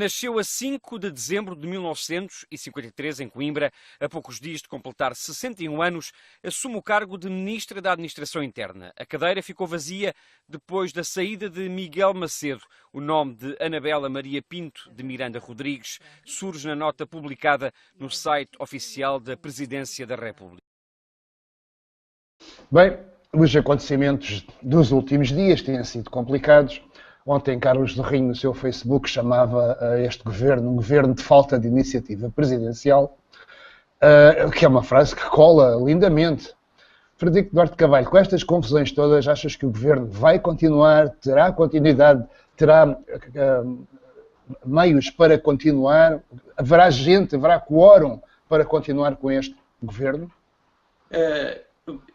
Nasceu a 5 de dezembro de 1953 em Coimbra. A poucos dias de completar 61 anos, assume o cargo de Ministra da Administração Interna. A cadeira ficou vazia depois da saída de Miguel Macedo. O nome de Anabela Maria Pinto de Miranda Rodrigues surge na nota publicada no site oficial da Presidência da República. Bem, os acontecimentos dos últimos dias têm sido complicados. Ontem, Carlos Zorrinho, no seu Facebook, chamava este governo um governo de falta de iniciativa presidencial, que é uma frase que cola lindamente. Frederico Duarte Carvalho, com estas confusões todas, achas que o governo vai continuar, terá continuidade, terá meios para continuar? Haverá gente, haverá quórum para continuar com este governo?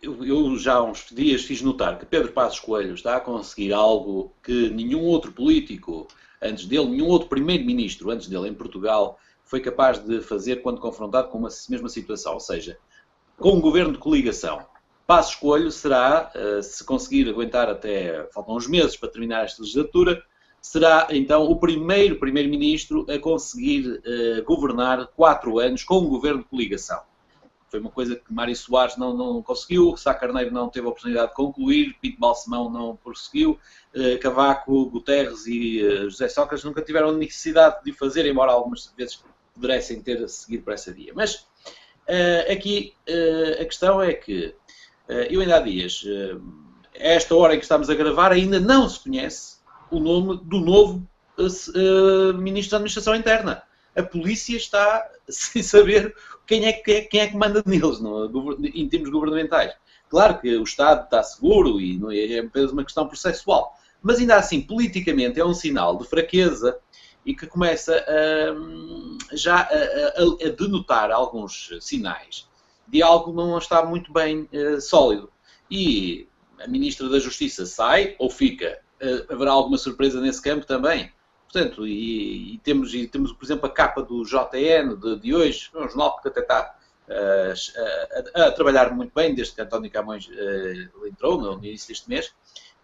Eu já há uns dias fiz notar que Pedro Passos Coelho está a conseguir algo que nenhum outro político antes dele, nenhum outro primeiro-ministro antes dele em Portugal foi capaz de fazer quando confrontado com uma mesma situação, ou seja, com um governo de coligação. Passos Coelho será, se conseguir aguentar até, faltam uns meses para terminar esta legislatura, será então o primeiro-ministro a conseguir governar 4 anos com um governo de coligação. Foi uma coisa que Mário Soares não conseguiu, Sá Carneiro não teve a oportunidade de concluir, Pinto Balsemão não prosseguiu, Cavaco, Guterres e José Sócrates nunca tiveram necessidade de o fazer, embora algumas vezes pudessem ter seguido por essa via. Mas aqui a questão é que eu ainda há dias, a esta hora em que estamos a gravar, ainda não se conhece o nome do novo Ministro da Administração Interna. A polícia está sem saber quem é que manda neles, em termos governamentais. Claro que o Estado está seguro e não é apenas uma questão processual, mas ainda assim, politicamente, é um sinal de fraqueza e que começa já a denotar alguns sinais de algo que não está muito bem sólido. E a Ministra da Justiça sai ou fica? Haverá alguma surpresa nesse campo também? Portanto, e temos, por exemplo, a capa do JN de hoje, um jornal que até está a trabalhar muito bem, desde que António Camões entrou no início deste mês,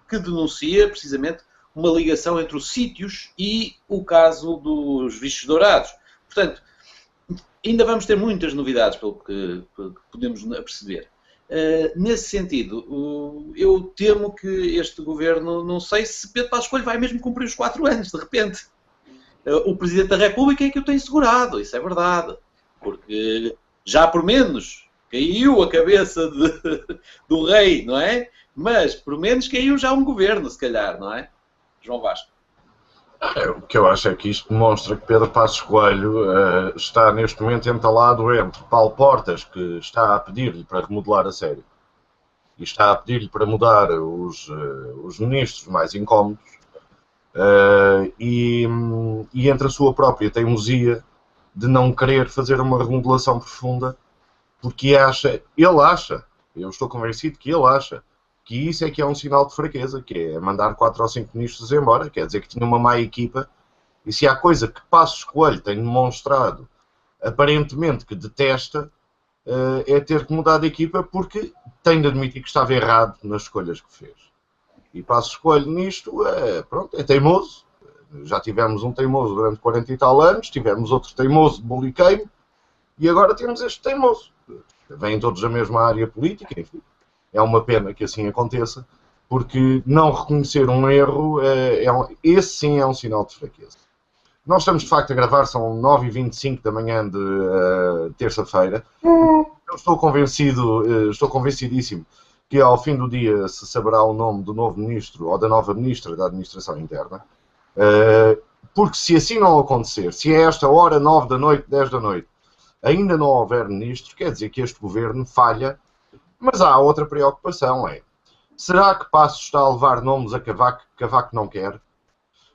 que denuncia precisamente uma ligação entre os sítios e o caso dos vistos dourados. Portanto, ainda vamos ter muitas novidades, pelo que podemos perceber. Nesse sentido, eu temo que este governo, não sei se Pedro Passos Coelho vai mesmo cumprir os 4 anos, de repente. O Presidente da República é que o tem segurado, isso é verdade. Porque já por menos caiu a cabeça do rei, não é? Mas por menos caiu já um governo, se calhar, não é? João Vasco. O que eu acho é que isto demonstra que Pedro Passos Coelho está neste momento entalado entre Paulo Portas, que está a pedir-lhe para remodelar a sério, e está a pedir-lhe para mudar os ministros mais incómodos, e entre a sua própria teimosia de não querer fazer uma remodelação profunda, porque ele acha, eu estou convencido que ele acha, que isso é que é um sinal de fraqueza, que é mandar 4 ou 5 ministros embora, quer dizer que tinha uma má equipa, e se há coisa que Passos Coelho tem demonstrado, aparentemente que detesta, é ter que mudar de equipa, porque tem de admitir que estava errado nas escolhas que fez. E Passos Coelho nisto, é teimoso. Já tivemos um teimoso durante 40 e tal anos, tivemos outro teimoso de boliqueiro, e agora temos este teimoso. Vêm todos da mesma área política, enfim. É uma pena que assim aconteça, porque não reconhecer um erro, esse sim é um sinal de fraqueza. Nós estamos de facto a gravar, são 9h25 da manhã de terça-feira. Eu estou convencidíssimo que ao fim do dia se saberá o nome do novo ministro ou da nova ministra da Administração Interna, porque se assim não acontecer, se a esta hora, 9 da noite, 10 da noite, ainda não houver ministro, quer dizer que este governo falha. Mas há outra preocupação, será que Passos está a levar nomes a Cavaco que Cavaco não quer?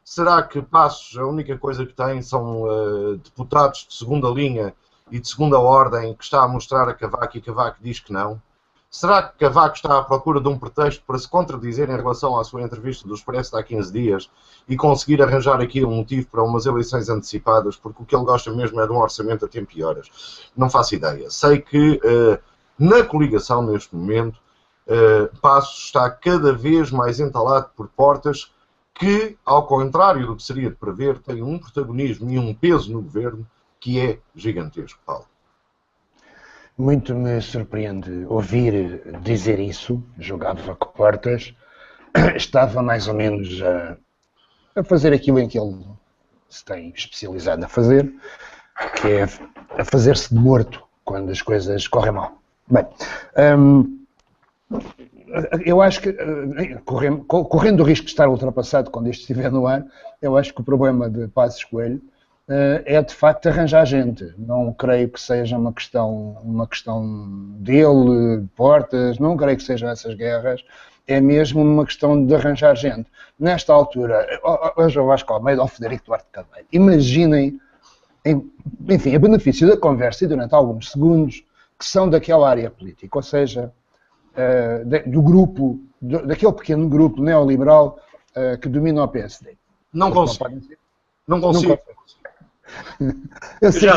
Será que Passos, a única coisa que tem são deputados de segunda linha e de segunda ordem que está a mostrar a Cavaco e Cavaco diz que não? Será que Cavaco está à procura de um pretexto para se contradizer em relação à sua entrevista do Expresso de há 15 dias e conseguir arranjar aqui um motivo para umas eleições antecipadas, porque o que ele gosta mesmo é de um orçamento a tempo e horas? Não faço ideia. Sei que na coligação, neste momento, Passos está cada vez mais entalado por portas que, ao contrário do que seria de prever, tem um protagonismo e um peso no governo que é gigantesco, Paulo. Muito me surpreende ouvir dizer isso, jogava com portas, estava mais ou menos a fazer aquilo em que ele se tem especializado a fazer, que é a fazer-se de morto quando as coisas correm mal. Bem, eu acho que, correndo o risco de estar ultrapassado quando isto estiver no ar, eu acho que o problema de Passos Coelho é de facto arranjar gente. Não creio que seja uma questão dele, Portas, não creio que sejam essas guerras, é mesmo uma questão de arranjar gente. Nesta altura, hoje eu Vasco Almeida ou Frederico Duarte Carvalho, imaginem, enfim, a benefício da conversa e durante alguns segundos, que são daquela área política, ou seja, do grupo, daquele pequeno grupo neoliberal que domina o PSD. Não consigo. Não consigo. Eu sei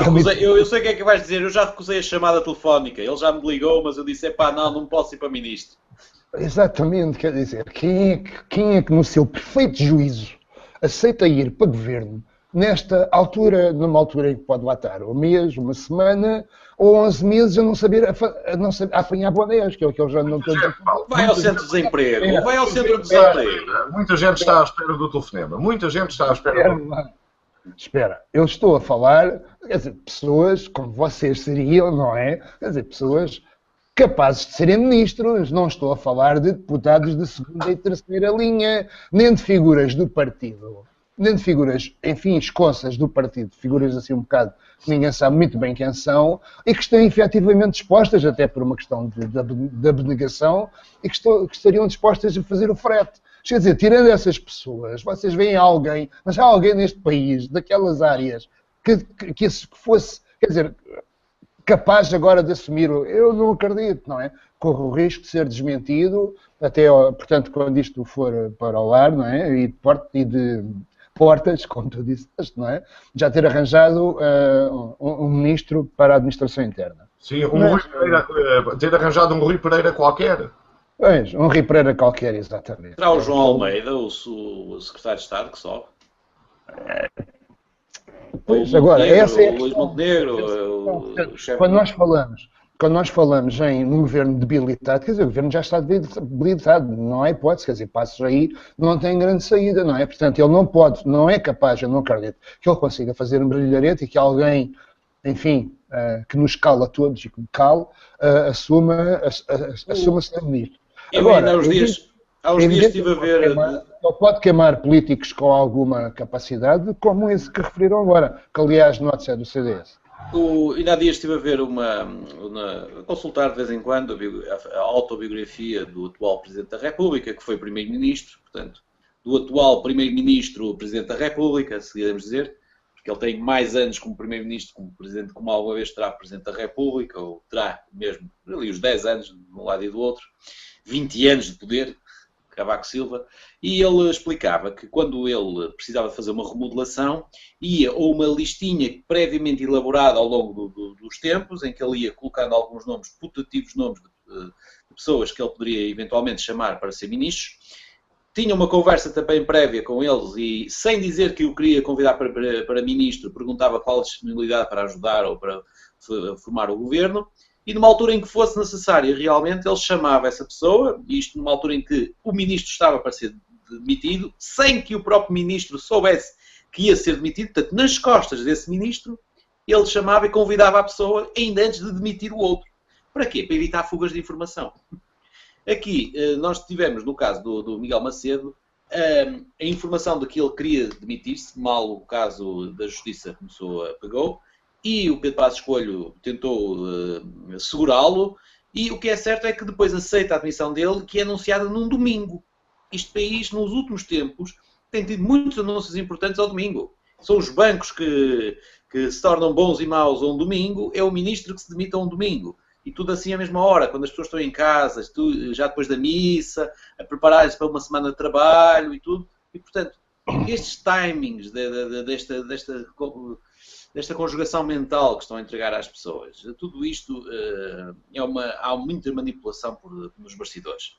o que é que vais dizer, eu já recusei a chamada telefónica, ele já me ligou, mas eu disse, não posso ir para ministro. Exatamente, quer dizer, quem é que no seu perfeito juízo aceita ir para governo nesta altura, numa altura em que pode lá estar um mês, uma semana ou 11 meses a não saber apanhar bonés, que é o que eu já não estou a dizer. Vai ao centro de desemprego, vai ao centro de desemprego. Muita gente está à espera do telefonema, muita gente está à espera do... Espera, eu estou a falar, quer dizer, pessoas como vocês seriam, não é? Quer dizer, pessoas capazes de serem ministros, não estou a falar de deputados de segunda e terceira linha, nem de figuras do partido, nem de figuras, enfim, esconsas do partido, figuras assim um bocado que ninguém sabe muito bem quem são, e que estão efetivamente dispostas, até por uma questão de abnegação, e que estariam dispostas a fazer o frete. Quer dizer, tirando essas pessoas, vocês veem alguém, mas há alguém neste país, daquelas áreas, que fosse, quer dizer, capaz agora de assumir, eu não acredito, não é? Corro o risco de ser desmentido, até, portanto, quando isto for para o ar, não é? E de Portas, como tu disseste, não é? Já ter arranjado um ministro para a administração interna. Sim, Rui Pereira, ter arranjado um Rui Pereira qualquer. Pois, um Rui Pereira qualquer, exatamente. Será o João Almeida, o secretário de Estado, que sobe? Pois, agora, essa é a o Luís Montenegro, o chefe... Quando nós falamos em um governo debilitado, quer dizer, o governo já está debilitado, não há hipótese, quer dizer, Passos aí não tem grande saída, não é? Portanto, ele não pode, não é capaz, eu não acredito, que ele consiga fazer um brilharete e que alguém, enfim, que nos cala a todos e que me cale, assuma-se de ministro. Agora, há uns dias estive a ver... Ele pode queimar políticos com alguma capacidade, como esse que referiram agora, que aliás nota-se é do CDS. Ainda há dias estive a ver a consultar de vez em quando a autobiografia do atual Presidente da República, que foi Primeiro-Ministro, portanto, do atual Primeiro-Ministro, Presidente da República, se queremos dizer, porque ele tem mais anos como Primeiro-Ministro, como Presidente, como alguma vez terá Presidente da República, ou terá mesmo ali os 10 anos de um lado e do outro, 20 anos de poder, Cavaco Silva, e ele explicava que quando ele precisava de fazer uma remodelação, ia ou uma listinha previamente elaborada ao longo dos tempos, em que ele ia colocando alguns nomes, putativos nomes de pessoas que ele poderia eventualmente chamar para ser ministros, tinha uma conversa também prévia com eles e, sem dizer que o queria convidar para ministro, perguntava qual a disponibilidade para ajudar ou para formar o governo. E numa altura em que fosse necessária realmente, ele chamava essa pessoa, e isto numa altura em que o ministro estava para ser demitido, sem que o próprio ministro soubesse que ia ser demitido, portanto, nas costas desse ministro, ele chamava e convidava a pessoa ainda antes de demitir o outro. Para quê? Para evitar fugas de informação. Aqui, nós tivemos, no caso do Miguel Macedo, a informação de que ele queria demitir-se, mal o caso da Justiça pegou, e o Pedro Passos Coelho tentou segurá-lo, e o que é certo é que depois aceita a admissão dele, que é anunciada num domingo. Este país, nos últimos tempos, tem tido muitos anúncios importantes ao domingo. São os bancos que se tornam bons e maus a um domingo, é o ministro que se demite a um domingo. E tudo assim à mesma hora, quando as pessoas estão em casa, já depois da missa, a prepararem-se para uma semana de trabalho e tudo. E, portanto, estes timings desta conjugação mental que estão a entregar às pessoas. Tudo isto há muita manipulação nos bastidores.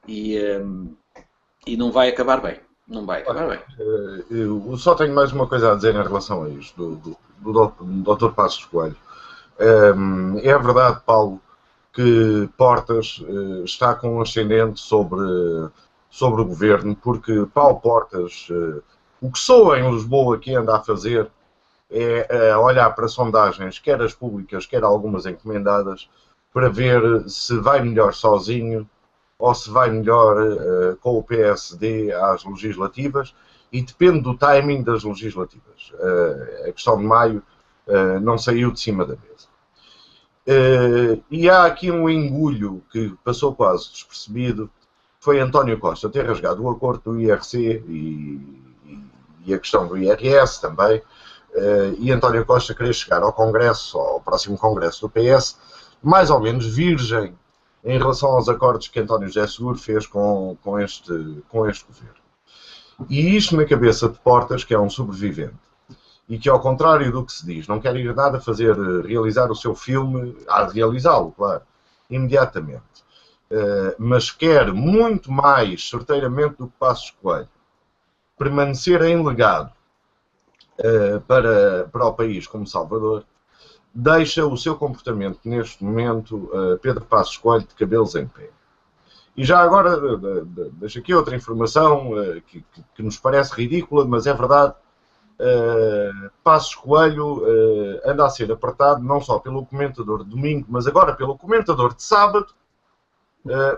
E não vai acabar bem. Não vai acabar bem. Eu só tenho mais uma coisa a dizer em relação a isto, do Dr. Passos Coelho. É verdade, Paulo, que Portas está com um ascendente sobre o governo, porque Paulo Portas, o que soa em Lisboa que anda a fazer é olhar para sondagens, quer as públicas, quer algumas encomendadas, para ver se vai melhor sozinho ou se vai melhor com o PSD às legislativas, e depende do timing das legislativas. A questão de maio não saiu de cima da mesa. E há aqui um engulho que passou quase despercebido, foi António Costa ter rasgado o acordo do IRC e a questão do IRS também, e António Costa querer chegar ao Congresso, ao próximo Congresso do PS, mais ou menos virgem em relação aos acordos que António José Seguro fez com este governo. E isto na cabeça de Portas, que é um sobrevivente, e que, ao contrário do que se diz, não quer ir nada fazer, realizar o seu filme, há de realizá-lo, claro, imediatamente. Mas quer muito mais, certeiramente, do que Passos Coelho, permanecer em legado para o país como Salvador, deixa o seu comportamento neste momento Pedro Passos Coelho de cabelos em pé. E já agora, deixo aqui outra informação que nos parece ridícula, mas é verdade. Passos Coelho anda a ser apertado não só pelo comentador de domingo, mas agora pelo comentador de sábado,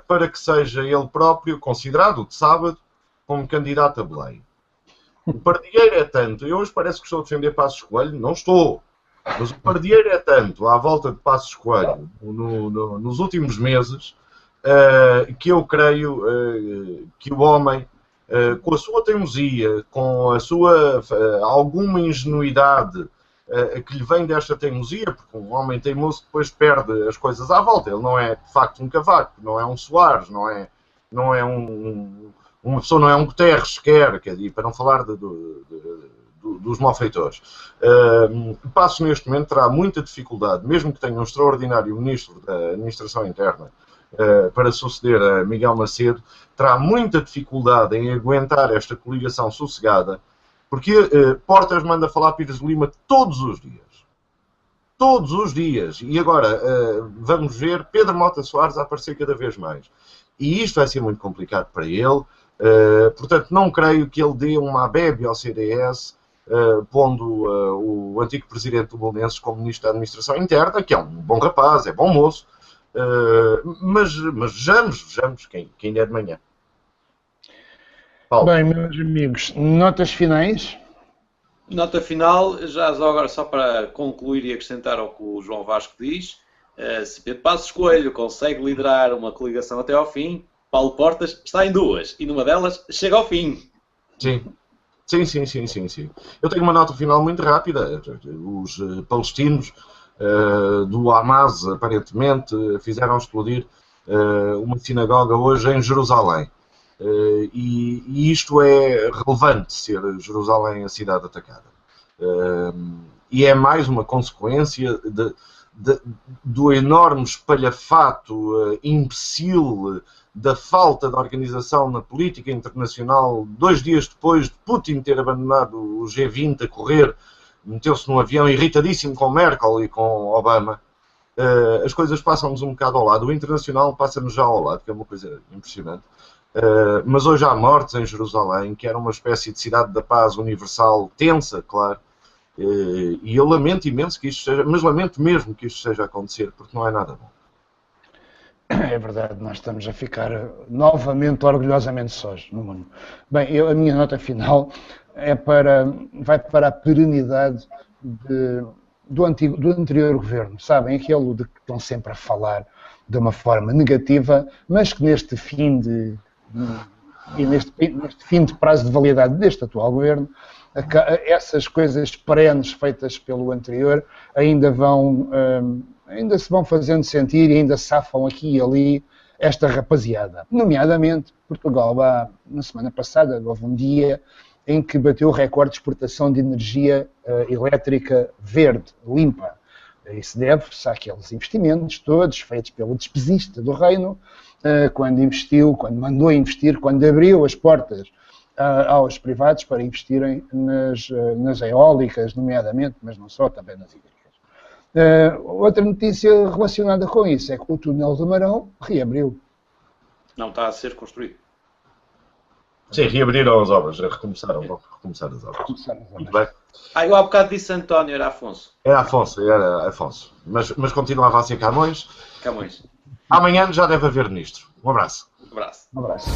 para que seja ele próprio considerado de sábado como candidato a Belém. O pardieiro é tanto, eu hoje parece que estou a defender Passos Coelho, não estou, mas o pardieiro é tanto à volta de Passos Coelho nos últimos meses, que eu creio que o homem, com a sua teimosia, com a sua alguma ingenuidade que lhe vem desta teimosia, porque um homem teimoso depois perde as coisas à volta, ele não é de facto um Cavaco, não é um Soares, não é uma pessoa, não é um Guterres sequer, para não falar dos malfeitores. Passos neste momento terá muita dificuldade, mesmo que tenha um extraordinário ministro da Administração Interna para suceder a Miguel Macedo, terá muita dificuldade em aguentar esta coligação sossegada, porque Portas manda falar Pires de Lima todos os dias. Todos os dias. E agora vamos ver Pedro Mota Soares a aparecer cada vez mais. E isto vai ser muito complicado para ele. Portanto, não creio que ele dê uma abebe ao CDS, pondo o antigo presidente do Belenenses como ministro da Administração Interna, que é um bom rapaz, é bom moço, mas vejamos quem é de manhã. Paulo. Bem, meus amigos, notas finais? Nota final, já agora só para concluir e acrescentar ao que o João Vasco diz, se Pedro Passos Coelho consegue liderar uma coligação até ao fim, Paulo Portas está em duas, e numa delas chega ao fim. Sim. Eu tenho uma nota final muito rápida. Os palestinos do Hamas, aparentemente, fizeram explodir uma sinagoga hoje em Jerusalém. E isto é relevante, ser Jerusalém a cidade atacada. E é mais uma consequência do enorme espalhafato imbecil, da falta de organização na política internacional, 2 dias depois de Putin ter abandonado o G20 a correr, meteu-se num avião irritadíssimo com Merkel e com Obama. As coisas passam-nos um bocado ao lado, o internacional passa-nos já ao lado, que é uma coisa impressionante. Mas hoje há mortes em Jerusalém, que era uma espécie de cidade da paz universal, tensa, claro, e eu lamento imenso que isto esteja, mas lamento mesmo que isto esteja a acontecer, porque não é nada bom. É verdade, nós estamos a ficar novamente orgulhosamente sós no mundo. Bem, a minha nota final vai para a perenidade do anterior governo, sabem, aquele de que estão sempre a falar de uma forma negativa, mas que neste fim de prazo de validade deste atual governo, essas coisas perenes feitas pelo anterior ainda se vão fazendo sentir e ainda safam aqui e ali esta rapaziada. Nomeadamente, Portugal, na semana passada, houve um dia em que bateu o recorde de exportação de energia elétrica verde, limpa. Isso deve-se àqueles investimentos todos feitos pelo despesista do reino, quando investiu, quando mandou investir, quando abriu as portas aos privados para investirem nas eólicas, nomeadamente, mas não só, também nas hídricas. Outra notícia relacionada com isso é que o túnel do Marão reabriu. Não está a ser construído. Sim, reabriram as obras, recomeçaram, vão recomeçar as obras. Muito bem. Eu há bocado disse António, era Afonso. Era Afonso. Mas continuava a ser Camões. Camões. Amanhã já deve haver ministro. Um abraço. Um abraço. Um abraço.